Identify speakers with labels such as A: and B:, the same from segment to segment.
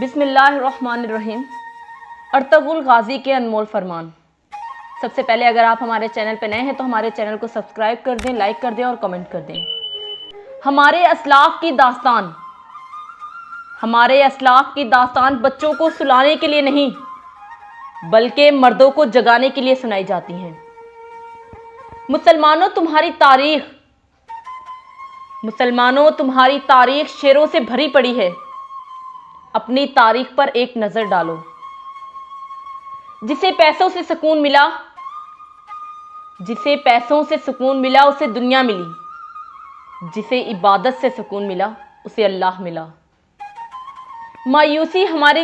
A: بسم اللہ الرحمن الرحیم۔ ارطغرل غازی کے انمول فرمان۔ سب سے پہلے اگر آپ ہمارے چینل پہ نئے ہیں تو ہمارے چینل کو سبسکرائب کر دیں، لائک کر دیں اور کمنٹ کر دیں۔ ہمارے اسلاف کی داستان بچوں کو سلانے کے لیے نہیں بلکہ مردوں کو جگانے کے لیے سنائی جاتی ہیں۔ مسلمانوں تمہاری تاریخ شیروں سے بھری پڑی ہے۔ اپنی تاریخ پر ایک نظر ڈالو۔ جسے پیسوں سے سکون ملا اسے دنیا ملی، جسے عبادت سے سکون ملا اسے اللہ ملا۔ مایوسی ہمارے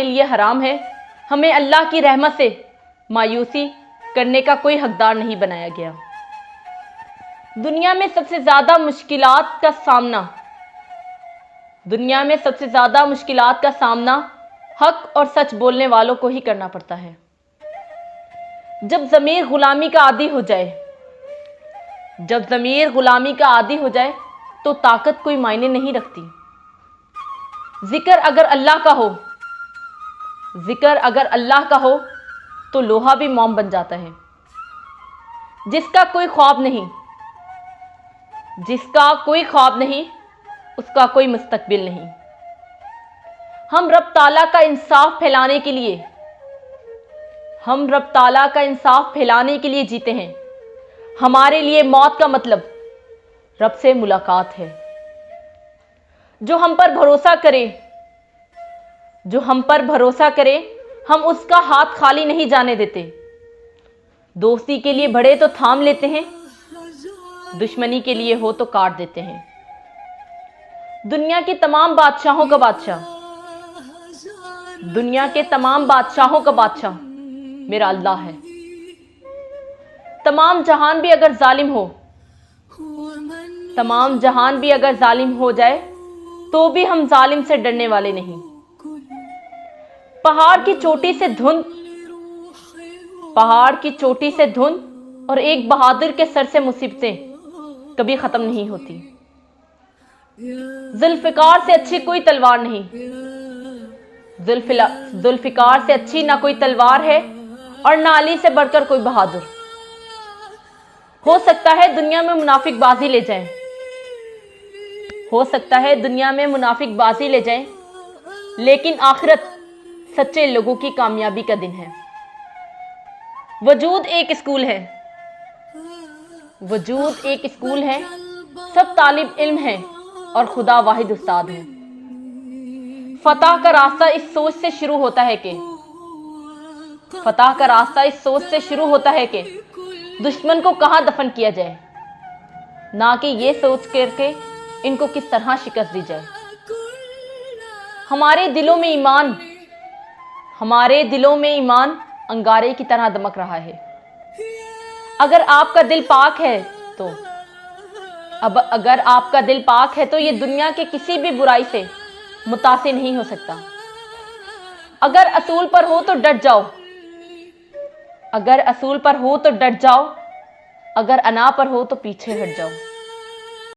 A: لیے حرام ہے۔ ہمیں اللہ کی رحمت سے مایوسی کرنے کا کوئی حقدار نہیں بنایا گیا۔ دنیا میں سب سے زیادہ مشکلات کا سامنا حق اور سچ بولنے والوں کو ہی کرنا پڑتا ہے۔ جب ضمیر غلامی کا عادی ہو جائے تو طاقت کوئی معنی نہیں رکھتی۔ ذکر اگر اللہ کا ہو تو لوہا بھی موم بن جاتا ہے۔ جس کا کوئی خواب نہیں اس کا کوئی مستقبل نہیں۔ ہم رب تعالیٰ کا انصاف پھیلانے کے لیے جیتے ہیں۔ ہمارے لیے موت کا مطلب رب سے ملاقات ہے۔ جو ہم پر بھروسہ کرے ہم اس کا ہاتھ خالی نہیں جانے دیتے۔ دوستی کے لیے بڑھے تو تھام لیتے ہیں، دشمنی کے لیے ہو تو کاٹ دیتے ہیں۔ دنیا کے تمام بادشاہوں کا بادشاہ میرا اللہ ہے۔ تمام جہان بھی اگر ظالم ہو جائے تو بھی ہم ظالم سے ڈرنے والے نہیں۔ پہاڑ کی چوٹی سے دھند اور ایک بہادر کے سر سے مصیبتیں کبھی ختم نہیں ہوتی۔ ذوالفقار سے اچھی کوئی تلوار نہیں۔ ذوالفقار سے اچھی نہ کوئی تلوار ہے اور نہ علی سے بڑھ کر کوئی بہادر۔ ہو سکتا ہے دنیا میں منافق بازی لے جائیں لیکن آخرت سچے لوگوں کی کامیابی کا دن ہے۔ وجود ایک اسکول ہے، سب طالب علم ہیں اور خدا واحد استاد ہے۔ فتح کا راستہ اس سوچ سے شروع ہوتا ہے کہ دشمن کو کہاں دفن کیا جائے، نہ کہ یہ سوچ کر کے ان کو کس طرح شکست دی جائے۔ ہمارے دلوں میں ایمان انگارے کی طرح دمک رہا ہے۔ اگر آپ کا دل پاک ہے تو یہ دنیا کے کسی بھی برائی سے متاثر نہیں ہو سکتا۔ اگر اصول پر ہو تو ڈٹ جاؤ، اگر انا پر ہو تو پیچھے ہٹ جاؤ۔